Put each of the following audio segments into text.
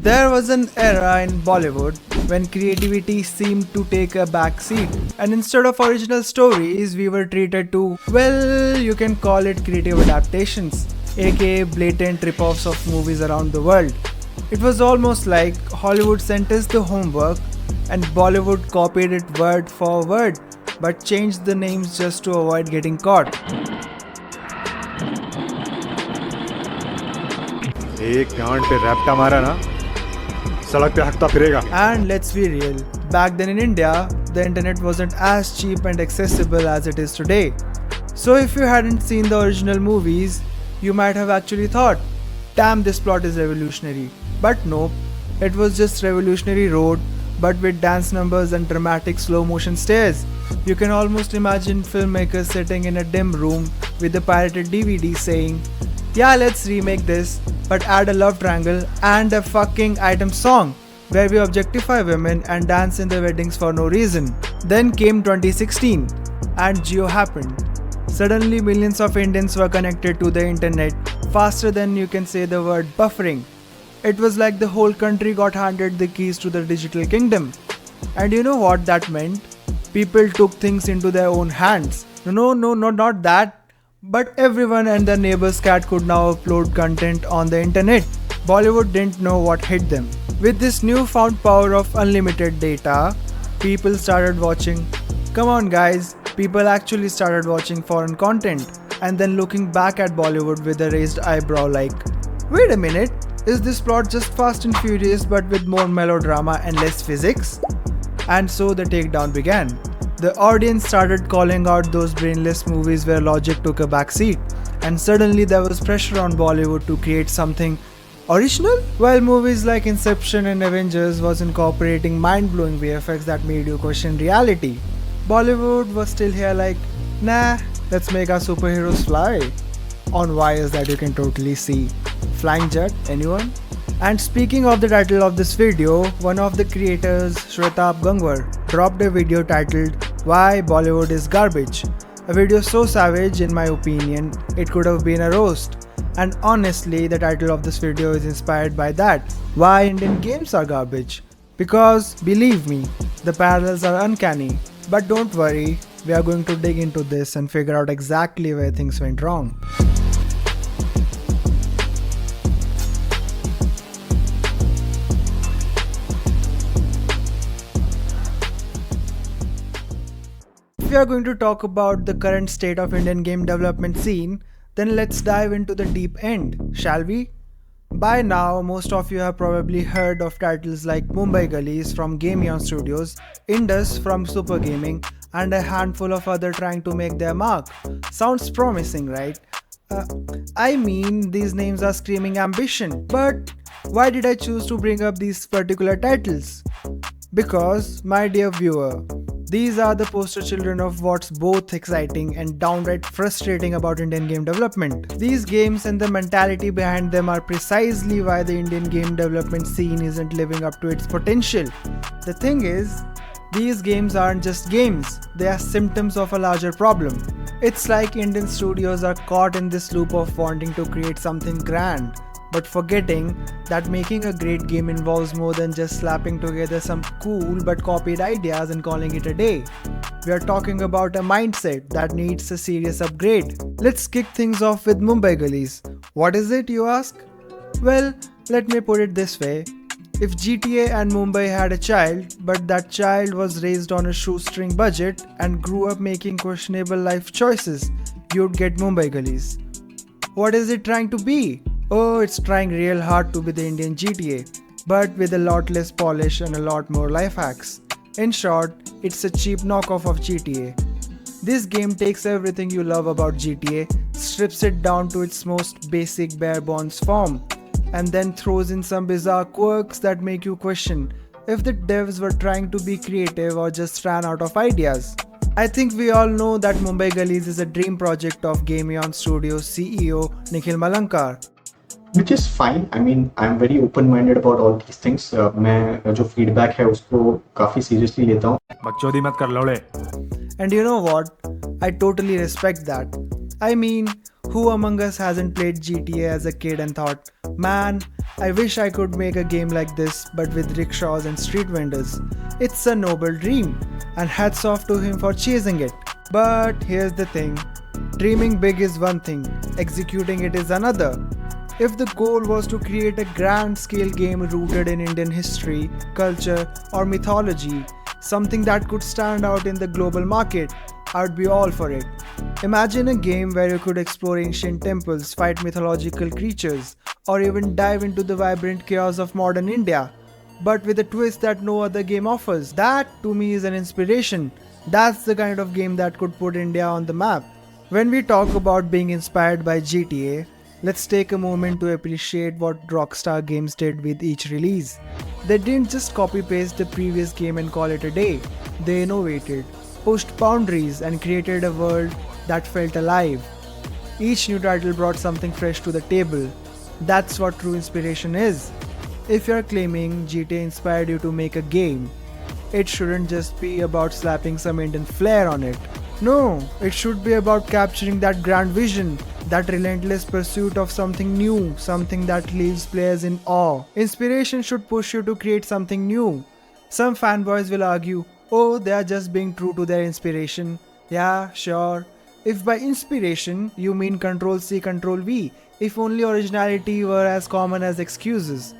There was an era in Bollywood when creativity seemed to take a back seat, and instead of original stories, we were treated to, well, you can call it creative adaptations, aka blatant rip-offs of movies around the world. It was almost like Hollywood sent us the homework and Bollywood copied it word for word, but changed the names just to avoid getting caught. एक गांड पे रैप्टा मारा ना सड़क पे हकता फिरेगा. And let's be real, back then in India, the internet wasn't as cheap and accessible as it is today. So if you hadn't seen the original movies, you might have actually thought, damn, this plot is revolutionary. But no, it was just Revolutionary Road, but with dance numbers and dramatic slow motion stares. You can almost imagine filmmakers sitting in a dim room with a pirated DVD saying, yeah, let's remake this, but add a love triangle and a fucking item song where we objectify women and dance in their weddings for no reason. Then came 2016 and Jio happened. Suddenly millions of Indians were connected to the internet faster than you can say the word buffering. It was like the whole country got handed the keys to the digital kingdom. And you know what that meant? People took things into their own hands. No, not that. But everyone and their neighbor's cat could now upload content on the internet. Bollywood didn't know what hit them. With this newfound power of unlimited data, people started watching. Come on guys, people actually started watching foreign content and then looking back at Bollywood with a raised eyebrow like, wait a minute, is this plot just Fast and Furious but with more melodrama and less physics? And so the takedown began. The audience started calling out those brainless movies where logic took a backseat, and suddenly there was pressure on Bollywood to create something original? While movies like Inception and Avengers was incorporating mind-blowing VFX that made you question reality, Bollywood was still here like, nah, let's make our superheroes fly. On wires that you can totally see. Flying jet, anyone? And speaking of the title of this video, one of the creators, Shwetab Gangwar, dropped a video titled Why Bollywood is Garbage. A video so savage in my opinion, it could have been a roast. And honestly, the title of this video is inspired by that. Why Indian games are garbage. Because, believe me, the parallels are uncanny. But don't worry, we are going to dig into this and figure out exactly where things went wrong. If we are going to talk about the current state of Indian game development scene, then let's dive into the deep end, shall we? By now, most of you have probably heard of titles like Mumbai Gullies from Game Studios, Indus from Super Gaming, and a handful of other trying to make their mark. Sounds promising, right? I mean, these names are screaming ambition. But why did I choose to bring up these particular titles? Because, my dear viewer, these are the poster children of what's both exciting and downright frustrating about Indian game development. These games and the mentality behind them are precisely why the Indian game development scene isn't living up to its potential. The thing is, these games aren't just games, they are symptoms of a larger problem. It's like Indian studios are caught in this loop of wanting to create something grand, but forgetting that making a great game involves more than just slapping together some cool but copied ideas and calling it a day. We are talking about a mindset that needs a serious upgrade. Let's kick things off with Mumbai Gullies. What is it, you ask? Well, let me put it this way. If GTA and Mumbai had a child, but that child was raised on a shoestring budget and grew up making questionable life choices, you'd get Mumbai Gullies. What is it trying to be? Oh, it's trying real hard to be the Indian GTA, but with a lot less polish and a lot more life hacks. In short, it's a cheap knockoff of GTA. This game takes everything you love about GTA, strips it down to its most basic bare bones form, and then throws in some bizarre quirks that make you question if the devs were trying to be creative or just ran out of ideas. I think we all know that Mumbai Gullies is a dream project of Game Studios CEO Nikhil Malankar. Which is fine. I mean, I'm very open-minded about all these things. मैं जो feedback है उसको काफी seriously लेता हूँ. बकचोदी मत कर लौड़े. And you know what? I totally respect that. I mean, who among us hasn't played GTA as a kid and thought, man, I wish I could make a game like this but with rickshaws and street vendors. It's a noble dream, and hats off to him for chasing it. But here's the thing, dreaming big is one thing, executing it is another. If the goal was to create a grand scale game rooted in Indian history, culture, or mythology, something that could stand out in the global market, I'd be all for it. Imagine a game where you could explore ancient temples, fight mythological creatures, or even dive into the vibrant chaos of modern India, but with a twist that no other game offers. That to me is an inspiration. That's the kind of game that could put India on the map. When we talk about being inspired by GTA, let's take a moment to appreciate what Rockstar Games did with each release. They didn't just copy paste the previous game and call it a day. They innovated, pushed boundaries, and created a world that felt alive. Each new title brought something fresh to the table. That's what true inspiration is. If you're claiming GTA inspired you to make a game, it shouldn't just be about slapping some Indian flair on it. No, it should be about capturing that grand vision, that relentless pursuit of something new, something that leaves players in awe. Inspiration should push you to create something new. Some fanboys will argue, oh, they are just being true to their inspiration. Yeah, sure. If by inspiration you mean Control C, Control V, if only originality were as common as excuses.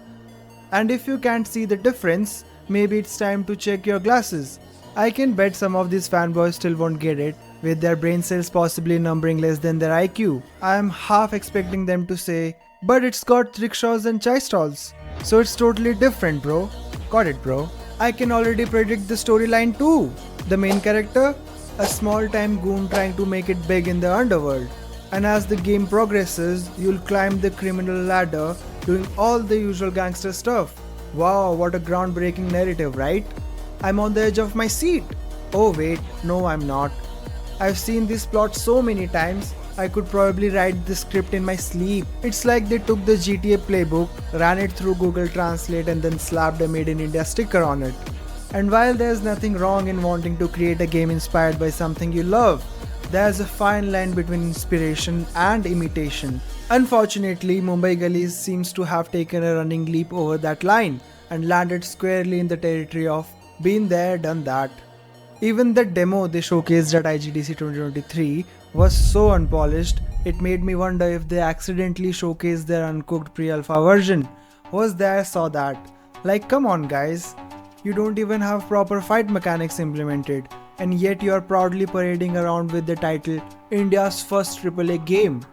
And if you can't see the difference, maybe it's time to check your glasses. I can bet some of these fanboys still won't get it, with their brain cells possibly numbering less than their IQ. I am half expecting them to say, but it's got rickshaws and chai stalls. So it's totally different, bro. Got it, bro. I can already predict the storyline too. The main character? A small-time goon trying to make it big in the underworld. And as the game progresses, you'll climb the criminal ladder, doing all the usual gangster stuff. Wow, what a groundbreaking narrative, right? I'm on the edge of my seat. Oh wait, no I'm not. I've seen this plot so many times, I could probably write the script in my sleep. It's like they took the GTA playbook, ran it through Google Translate and then slapped a Made in India sticker on it. And while there's nothing wrong in wanting to create a game inspired by something you love, there's a fine line between inspiration and imitation. Unfortunately, Mumbai Gullies seems to have taken a running leap over that line and landed squarely in the territory of been there, done that. Even the demo they showcased at IGDC 2023 was so unpolished, it made me wonder if they accidentally showcased their uncooked pre-alpha version. Was there, saw that. Like, come on guys, you don't even have proper fight mechanics implemented, and yet you are proudly parading around with the title India's first AAA game.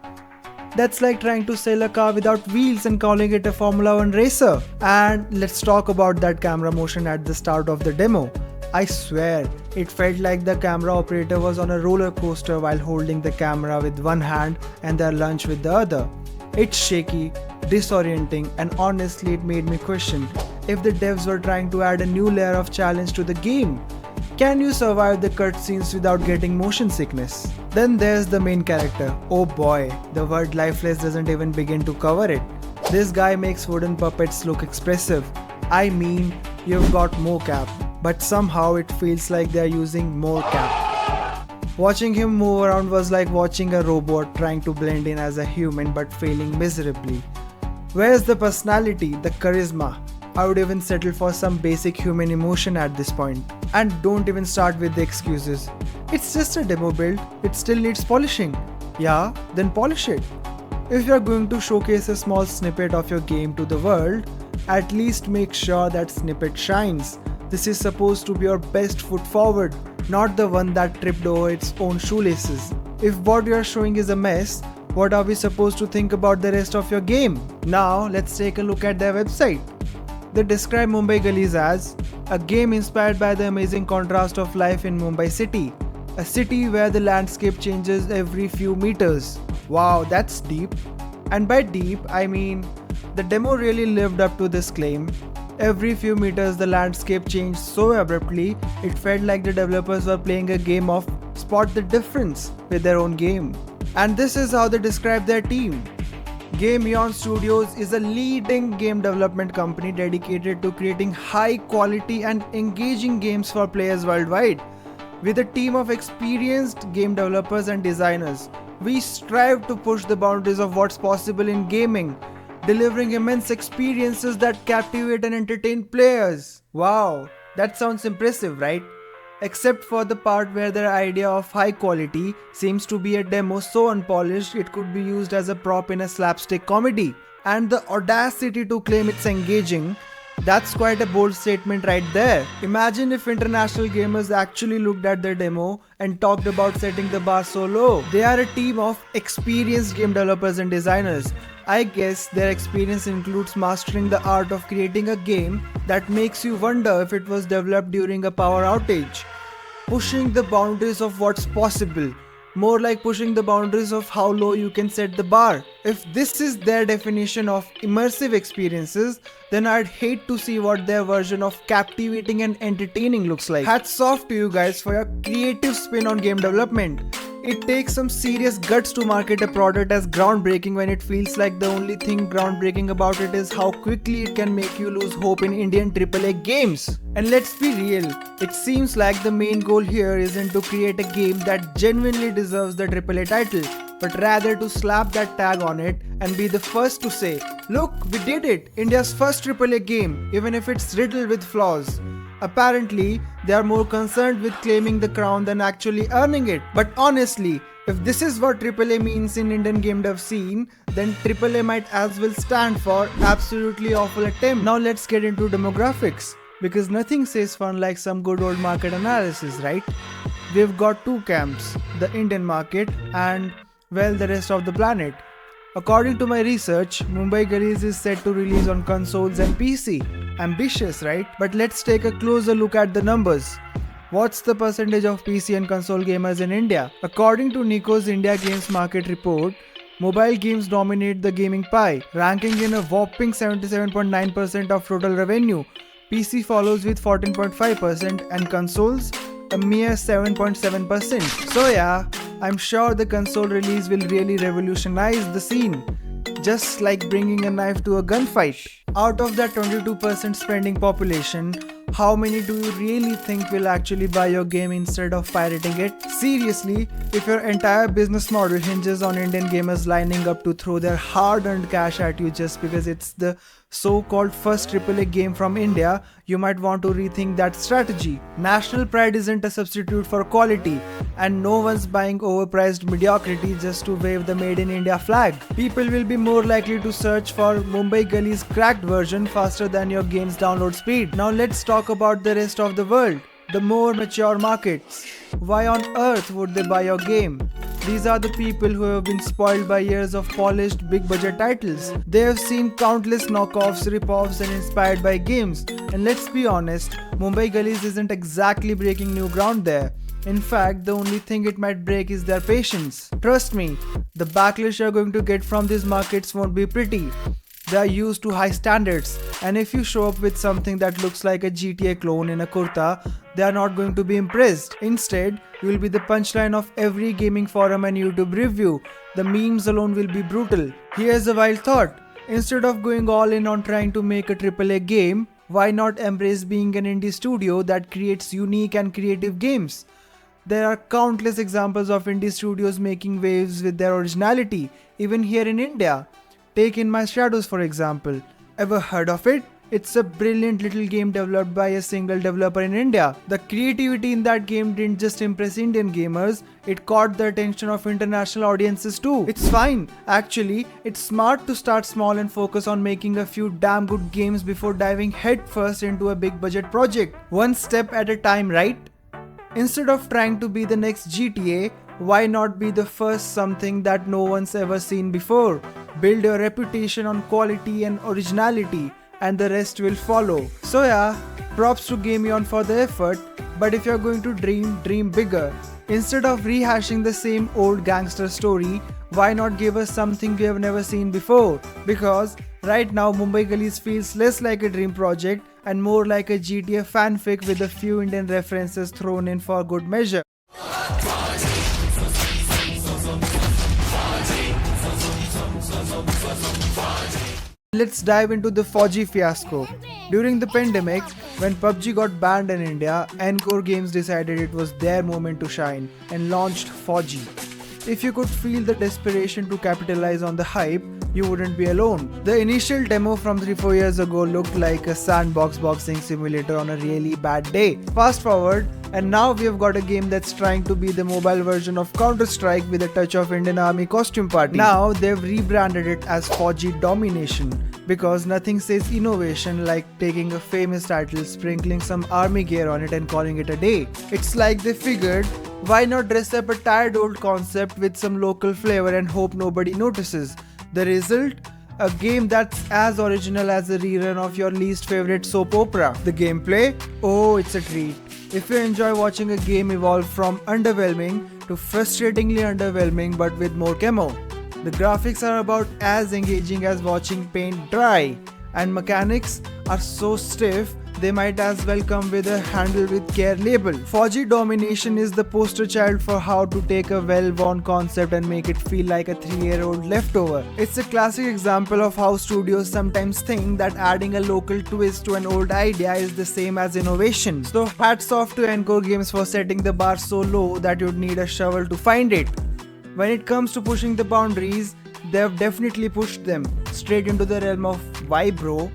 That's like trying to sell a car without wheels and calling it a Formula 1 racer. And let's talk about that camera motion at the start of the demo. I swear, it felt like the camera operator was on a roller coaster while holding the camera with one hand and their lunch with the other. It's shaky, disorienting, and honestly it made me question if the devs were trying to add a new layer of challenge to the game. Can you survive the cutscenes without getting motion sickness? Then there's the main character. Oh boy, the word lifeless doesn't even begin to cover it. This guy makes wooden puppets look expressive. I mean, you've got mocap, but somehow it feels like they're using more cap. Watching him move around was like watching a robot trying to blend in as a human but failing miserably. Where's the personality, the charisma? I would even settle for some basic human emotion at this point. And don't even start with the excuses. It's just a demo build, it still needs polishing. Yeah, then polish it. If you're going to showcase a small snippet of your game to the world, at least make sure that snippet shines. This is supposed to be your best foot forward, not the one that tripped over its own shoelaces. If what you're showing is a mess, what are we supposed to think about the rest of your game? Now, let's take a look at their website. They describe Mumbai Gullies as a game inspired by the amazing contrast of life in Mumbai city. A city where the landscape changes every few meters. Wow, that's deep. And by deep, I mean, the demo really lived up to this claim. Every few meters the landscape changed so abruptly, it felt like the developers were playing a game of spot the difference with their own game. And this is how they describe their team. Game Beyond Studios is a leading game development company dedicated to creating high quality and engaging games for players worldwide. With a team of experienced game developers and designers, We strive to push the boundaries of what's possible in gaming, delivering immense experiences that captivate and entertain players. Wow, that sounds impressive, right? Except for the part where their idea of high quality seems to be a demo so unpolished it could be used as a prop in a slapstick comedy. And the audacity to claim it's engaging, that's quite a bold statement right there. Imagine if international gamers actually looked at their demo and talked about setting the bar so low. They are a team of experienced game developers and designers. I guess their experience includes mastering the art of creating a game that makes you wonder if it was developed during a power outage. Pushing the boundaries of what's possible. More like pushing the boundaries of how low you can set the bar. If this is their definition of immersive experiences, then I'd hate to see what their version of captivating and entertaining looks like. Hats off to you guys for your creative spin on game development. It takes some serious guts to market a product as groundbreaking when it feels like the only thing groundbreaking about it is how quickly it can make you lose hope in Indian AAA games. And let's be real, it seems like the main goal here isn't to create a game that genuinely deserves the AAA title, but rather to slap that tag on it and be the first to say, look, we did it, India's first AAA game, even if it's riddled with flaws. Apparently, they are more concerned with claiming the crown than actually earning it. But honestly, if this is what AAA means in Indian game dev scene, then AAA might as well stand for absolutely awful attempt. Now let's get into demographics, because nothing says fun like some good old market analysis, right? We've got two camps, the Indian market and, well, the rest of the planet. According to my research, Mumbai Gullies is set to release on consoles and PC. Ambitious, right? But let's take a closer look at the numbers. What's the percentage of PC and console gamers in India? According to Nico's India Games Market Report, mobile games dominate the gaming pie, ranking in a whopping 77.9% of total revenue. PC follows with 14.5% and consoles a mere 7.7%. So yeah, I'm sure the console release will really revolutionize the scene, just like bringing a knife to a gunfight. Out of that 22% spending population, how many do you really think will actually buy your game instead of pirating it? Seriously, if your entire business model hinges on Indian gamers lining up to throw their hard-earned cash at you just because it's the so-called first AAA game from India, you might want to rethink that strategy. National pride isn't a substitute for quality, and no one's buying overpriced mediocrity just to wave the Made in India flag. People will be more likely to search for Mumbai Gullies cracked version faster than your game's download speed. Now let's talk about the rest of the world, the more mature markets. Why on earth would they buy your game? These are the people who have been spoiled by years of polished big budget titles. They have seen countless knockoffs, rip-offs and inspired by games. And let's be honest, Mumbai Gullies isn't exactly breaking new ground there. In fact, the only thing it might break is their patience. Trust me, the backlash you're going to get from these markets won't be pretty. They are used to high standards, and if you show up with something that looks like a GTA clone in a kurta, they are not going to be impressed. Instead, you will be the punchline of every gaming forum and YouTube review. The memes alone will be brutal. Here's a wild thought. Instead of going all in on trying to make a AAA game, why not embrace being an indie studio that creates unique and creative games? There are countless examples of indie studios making waves with their originality, even here in India. Take In My Shadows for example. Ever heard of it? It's a brilliant little game developed by a single developer in India. The creativity in that game didn't just impress Indian gamers, it caught the attention of international audiences too. It's fine. Actually, it's smart to start small and focus on making a few damn good games before diving headfirst into a big budget project. One step at a time, right? Instead of trying to be the next GTA, why not be the first something that no one's ever seen before? Build your reputation on quality and originality, and the rest will follow. So yeah, props to Gameon for the effort, but if you're going to dream bigger. Instead of rehashing the same old gangster story, why not give us something we have never seen before? Because right now Mumbai Gullies feels less like a dream project and more like a GTA fanfic with a few Indian references thrown in for good measure. Let's dive into the Fau-g fiasco. During the pandemic, when PUBG got banned in India, Encore Games decided it was their moment to shine and launched Fau-g. If you could feel the desperation to capitalize on the hype, you wouldn't be alone. The initial demo from 3-4 years ago looked like a sandbox boxing simulator on a really bad day. Fast forward, and now we have got a game that's trying to be the mobile version of Counter-Strike with a touch of Indian Army costume party. Now they've rebranded it as Fau-g Domination, because nothing says innovation like taking a famous title, sprinkling some army gear on it and calling it a day. It's like they figured, why not dress up a tired old concept with some local flavor and hope nobody notices? The result? A game that's as original as a rerun of your least favorite soap opera. The gameplay? Oh, it's a treat. If you enjoy watching a game evolve from underwhelming to frustratingly underwhelming but with more camo. The graphics are about as engaging as watching paint dry, and mechanics are so stiff they might as well come with a handle with care label. Fau-g Domination is the poster child for how to take a well-worn concept and make it feel like a 3-year-old leftover. It's a classic example of how studios sometimes think that adding a local twist to an old idea is the same as innovation. So hats off to Encore Games for setting the bar so low that you'd need a shovel to find it. When it comes to pushing the boundaries, they have definitely pushed them straight into the realm of why bro.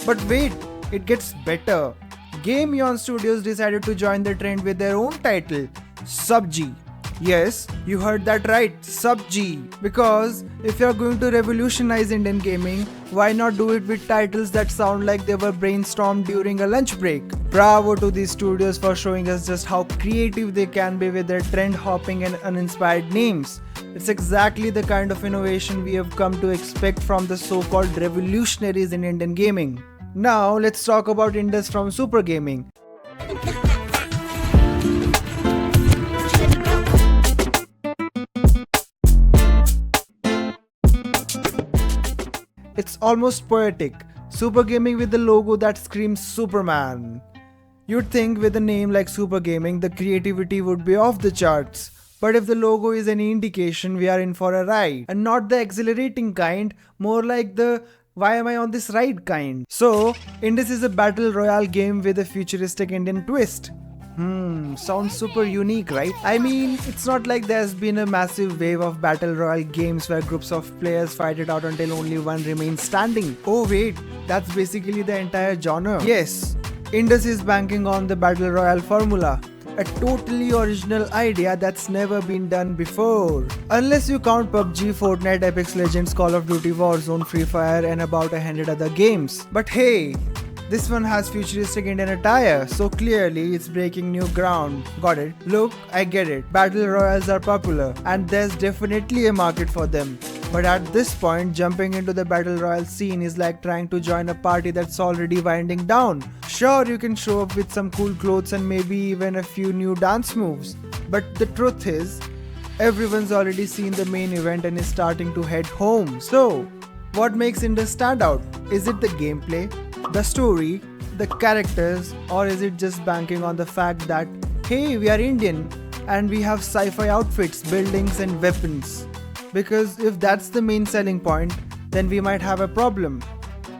But wait, it gets better. Game Yawn Studios decided to join the trend with their own title, Sub-G. Yes, you heard that right, Sub-G. Because if you're going to revolutionize Indian gaming, why not do it with titles that sound like they were brainstormed during a lunch break? Bravo to these studios for showing us just how creative they can be with their trend-hopping and uninspired names. It's exactly the kind of innovation we have come to expect from the so-called revolutionaries in Indian gaming. Now let's talk about Indus from Super Gaming. It's almost poetic. Super Gaming with the logo that screams Superman. You'd think with a name like Super Gaming, the creativity would be off the charts. But if the logo is any indication, we are in for a ride. And not the exhilarating kind, more like the why am I on this ride kind. So, Indus is a battle royale game with a futuristic Indian twist. Sounds super unique, right? I mean, it's not like there's been a massive wave of battle royale games where groups of players fight it out until only one remains standing. Oh wait, that's basically the entire genre. Yes, Indus is banking on the battle royale formula. A totally original idea that's never been done before. Unless you count PUBG, Fortnite, Apex Legends, Call of Duty, Warzone, Free Fire and about 100 other games. But hey, this one has futuristic Indian attire, so clearly it's breaking new ground. Got it? Look, I get it. Battle royales are popular and there's definitely a market for them. But at this point, jumping into the battle royale scene is like trying to join a party that's already winding down. Sure, you can show up with some cool clothes and maybe even a few new dance moves. But the truth is, everyone's already seen the main event and is starting to head home. So, what makes Indus stand out? Is it the gameplay, the story, the characters, or is it just banking on the fact that, hey, we are Indian and we have sci-fi outfits, buildings and weapons? Because if that's the main selling point, then we might have a problem.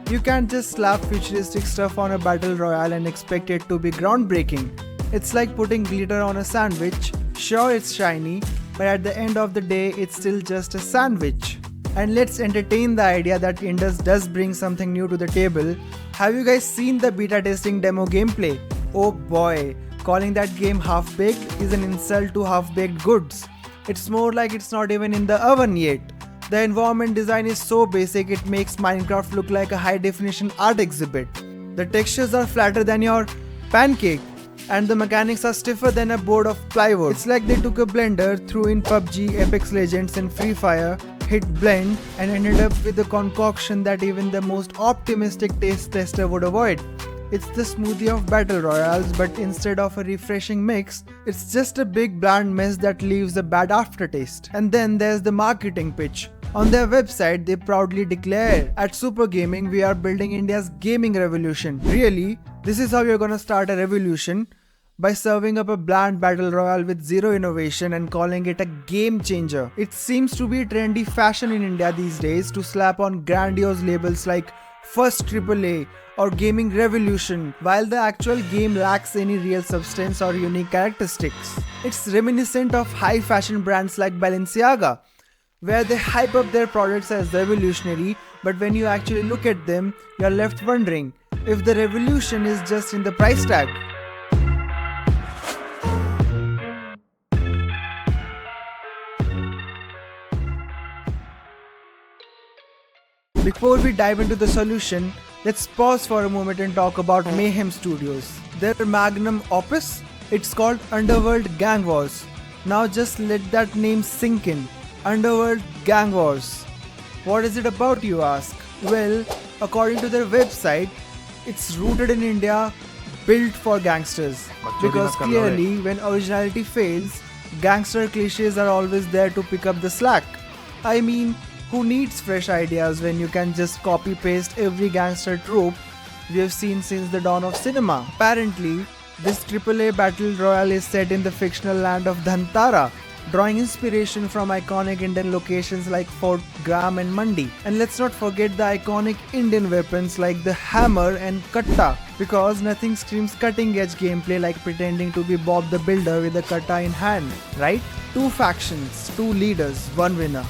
You can't just slap futuristic stuff on a battle royale and expect it to be groundbreaking. It's like putting glitter on a sandwich. Sure, it's shiny, but at the end of the day, it's still just a sandwich. And let's entertain the idea that Indus does bring something new to the table. Have you guys seen the beta testing demo gameplay? Oh boy, calling that game half-baked is an insult to half-baked goods. It's more like it's not even in the oven yet. The environment design is so basic it makes Minecraft look like a high-definition art exhibit. The textures are flatter than your pancake and the mechanics are stiffer than a board of plywood. It's like they took a blender, threw in PUBG, Apex Legends and Free Fire, hit blend and ended up with a concoction that even the most optimistic taste tester would avoid. It's the smoothie of battle royales, but instead of a refreshing mix, it's just a big bland mess that leaves a bad aftertaste. And then there's the marketing pitch. On their website, they proudly declare, at Super Gaming, we are building India's gaming revolution. Really? This is how you're gonna start a revolution? By serving up a bland battle royale with zero innovation and calling it a game changer. It seems to be trendy fashion in India these days to slap on grandiose labels like first AAA or gaming revolution, while the actual game lacks any real substance or unique characteristics. It's reminiscent of high fashion brands like Balenciaga, where they hype up their products as revolutionary, but when you actually look at them, you're left wondering if the revolution is just in the price tag. Before we dive into the solution, let's pause for a moment and talk about Mayhem Studios. Their magnum opus? It's called Underworld Gang Wars. Now just let that name sink in. Underworld Gang Wars. What is it about, you ask? Well, according to their website, it's rooted in India, built for gangsters. Because clearly, when originality fails, gangster cliches are always there to pick up the slack. I mean, who needs fresh ideas when you can just copy-paste every gangster trope we have seen since the dawn of cinema? Apparently, this AAA battle royale is set in the fictional land of Dhantara, drawing inspiration from iconic Indian locations like Fort Gram and Mandi. And let's not forget the iconic Indian weapons like the hammer and katta, because nothing screams cutting-edge gameplay like pretending to be Bob the Builder with a katta in hand, right? 2 factions, 2 leaders, 1 winner.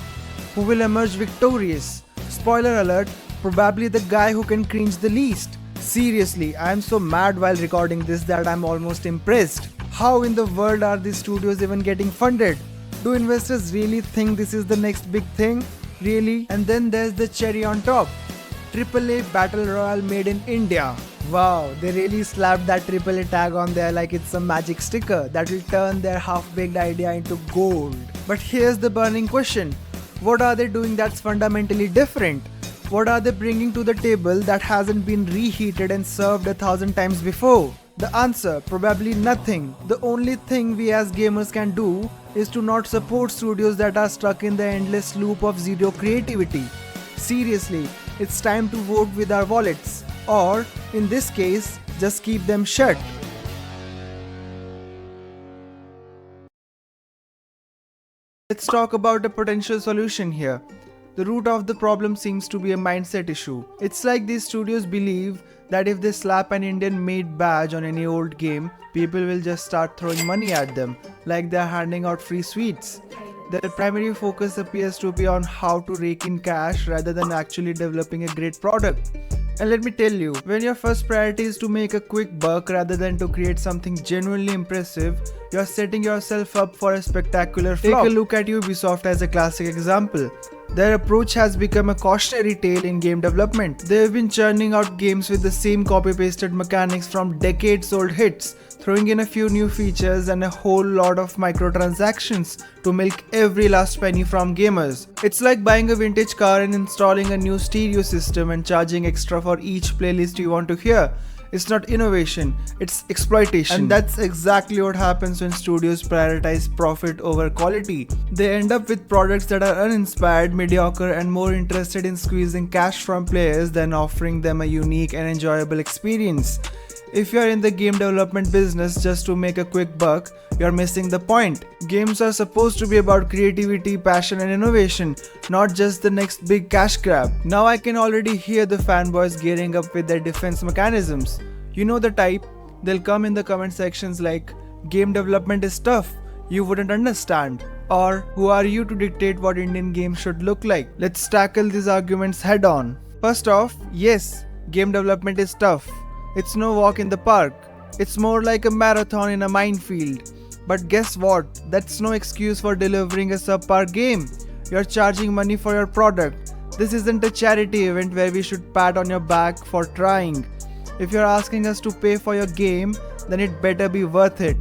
Who will emerge victorious? Spoiler alert, probably the guy who can cringe the least. Seriously, I am so mad while recording this that I'm almost impressed. How in the world are these studios even getting funded? Do investors really think this is the next big thing? Really? And then there's the cherry on top. AAA Battle Royale made in India. Wow, they really slapped that AAA tag on there like it's some magic sticker that will turn their half-baked idea into gold. But here's the burning question. What are they doing that's fundamentally different? What are they bringing to the table that hasn't been reheated and served 1,000 times before? The answer, probably nothing. The only thing we as gamers can do is to not support studios that are stuck in the endless loop of zero creativity. Seriously, it's time to vote with our wallets. Or, in this case, just keep them shut. Let's talk about a potential solution here. The root of the problem seems to be a mindset issue. It's like these studios believe that if they slap an Indian made badge on any old game, people will just start throwing money at them, like they're handing out free sweets. Their primary focus appears to be on how to rake in cash rather than actually developing a great product. And let me tell you, when your first priority is to make a quick buck rather than to create something genuinely impressive, you're setting yourself up for a spectacular flop. Take a look at Ubisoft as a classic example. Their approach has become a cautionary tale in game development. They've been churning out games with the same copy-pasted mechanics from decades-old hits, throwing in a few new features and a whole lot of microtransactions to milk every last penny from gamers. It's like buying a vintage car and installing a new stereo system and charging extra for each playlist you want to hear. It's not innovation, it's exploitation. And that's exactly what happens when studios prioritize profit over quality. They end up with products that are uninspired, mediocre, and more interested in squeezing cash from players than offering them a unique and enjoyable experience. If you're in the game development business just to make a quick buck, you're missing the point. Games are supposed to be about creativity, passion, and innovation, not just the next big cash grab. Now I can already hear the fanboys gearing up with their defense mechanisms. You know the type, they'll come in the comment sections like, game development is tough, you wouldn't understand. Or, who are you to dictate what Indian games should look like? Let's tackle these arguments head on. First off, yes, game development is tough. It's no walk in the park. It's more like a marathon in a minefield. But guess what? That's no excuse for delivering a subpar game. You're charging money for your product. This isn't a charity event where we should pat on your back for trying. If you're asking us to pay for your game, then it better be worth it.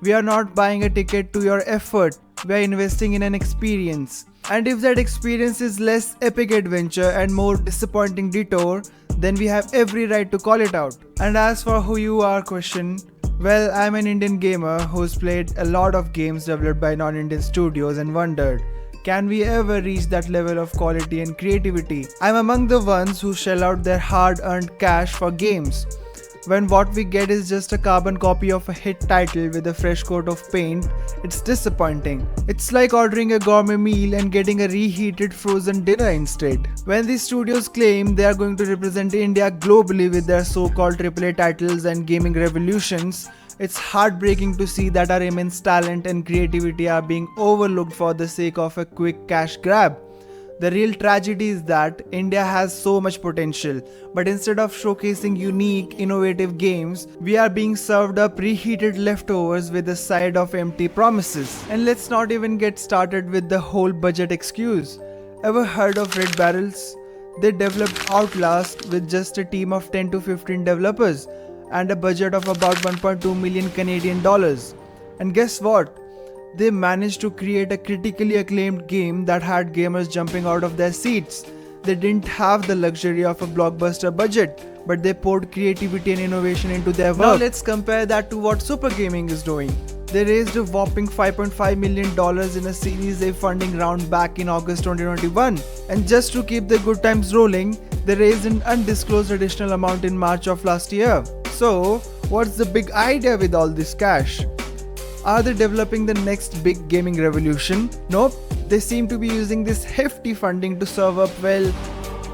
We are not buying a ticket to your effort. We are investing in an experience. And if that experience is less epic adventure and more disappointing detour, then we have every right to call it out. And as for who you are question, well, I'm an Indian gamer who's played a lot of games developed by non-Indian studios and wondered, can we ever reach that level of quality and creativity? I'm among the ones who shell out their hard-earned cash for games. When what we get is just a carbon copy of a hit title with a fresh coat of paint, it's disappointing. It's like ordering a gourmet meal and getting a reheated frozen dinner instead. When these studios claim they are going to represent India globally with their so-called AAA titles and gaming revolutions, it's heartbreaking to see that our immense talent and creativity are being overlooked for the sake of a quick cash grab. The real tragedy is that India has so much potential, but instead of showcasing unique, innovative games, we are being served up reheated leftovers with a side of empty promises. And let's not even get started with the whole budget excuse. Ever heard of Red Barrels? They developed Outlast with just a team of 10 to 15 developers and a budget of about 1.2 million Canadian dollars. And guess what? They managed to create a critically acclaimed game that had gamers jumping out of their seats. They didn't have the luxury of a blockbuster budget, but they poured creativity and innovation into their work. Now let's compare that to what Super Gaming is doing. They raised a whopping $5.5 million in a Series A funding round back in August 2021. And just to keep the good times rolling, they raised an undisclosed additional amount in March of last year. So, what's the big idea with all this cash? Are they developing the next big gaming revolution? Nope, they seem to be using this hefty funding to serve up, well,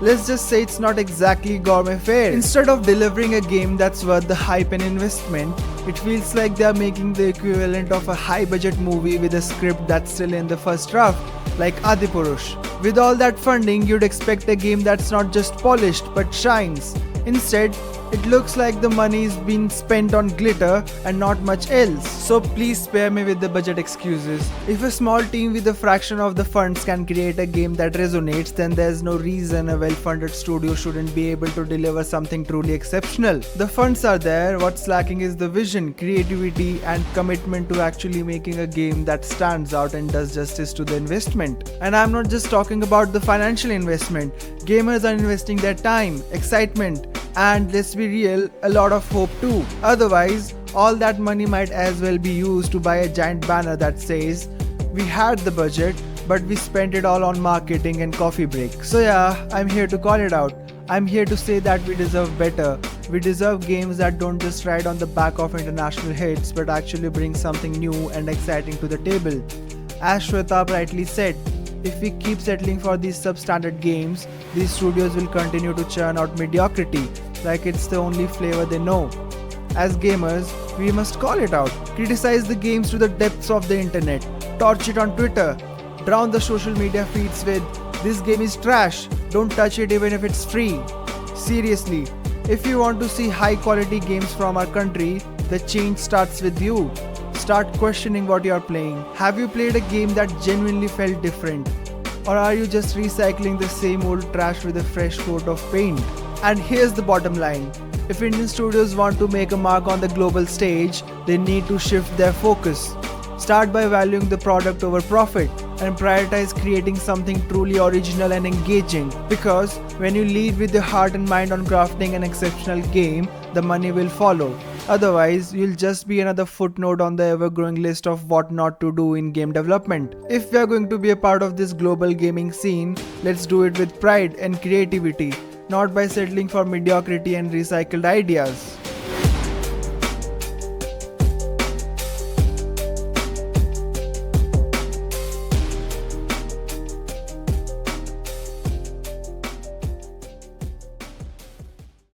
let's just say it's not exactly gourmet fare. Instead of delivering a game that's worth the hype and investment, it feels like they are making the equivalent of a high-budget movie with a script that's still in the first draft, like Adipurush. With all that funding, you'd expect a game that's not just polished but shines. Instead, it looks like the money is being spent on glitter and not much else. So please spare me with the budget excuses. If a small team with a fraction of the funds can create a game that resonates, then there's no reason a well-funded studio shouldn't be able to deliver something truly exceptional. The funds are there, what's lacking is the vision, creativity and commitment to actually making a game that stands out and does justice to the investment. And I'm not just talking about the financial investment. Gamers are investing their time, excitement, and let's be real, a lot of hope too. Otherwise, all that money might as well be used to buy a giant banner that says, "We had the budget, but we spent it all on marketing and coffee break." So yeah, I'm here to call it out. I'm here to say that we deserve better. We deserve games that don't just ride on the back of international hits, but actually bring something new and exciting to the table. As Shweta rightly said, if we keep settling for these substandard games, these studios will continue to churn out mediocrity, like it's the only flavor they know. As gamers, we must call it out. Criticize the games to the depths of the internet. Torch it on Twitter. Drown the social media feeds with, "This game is trash, don't touch it even if it's free." Seriously, if you want to see high quality games from our country, the change starts with you. Start questioning what you are playing. Have you played a game that genuinely felt different? Or are you just recycling the same old trash with a fresh coat of paint? And here's the bottom line. If Indian studios want to make a mark on the global stage, they need to shift their focus. Start by valuing the product over profit and prioritize creating something truly original and engaging. Because when you lead with your heart and mind on crafting an exceptional game, the money will follow. Otherwise, you'll just be another footnote on the ever-growing list of what not to do in game development. If we are going to be a part of this global gaming scene, let's do it with pride and creativity, not by settling for mediocrity and recycled ideas.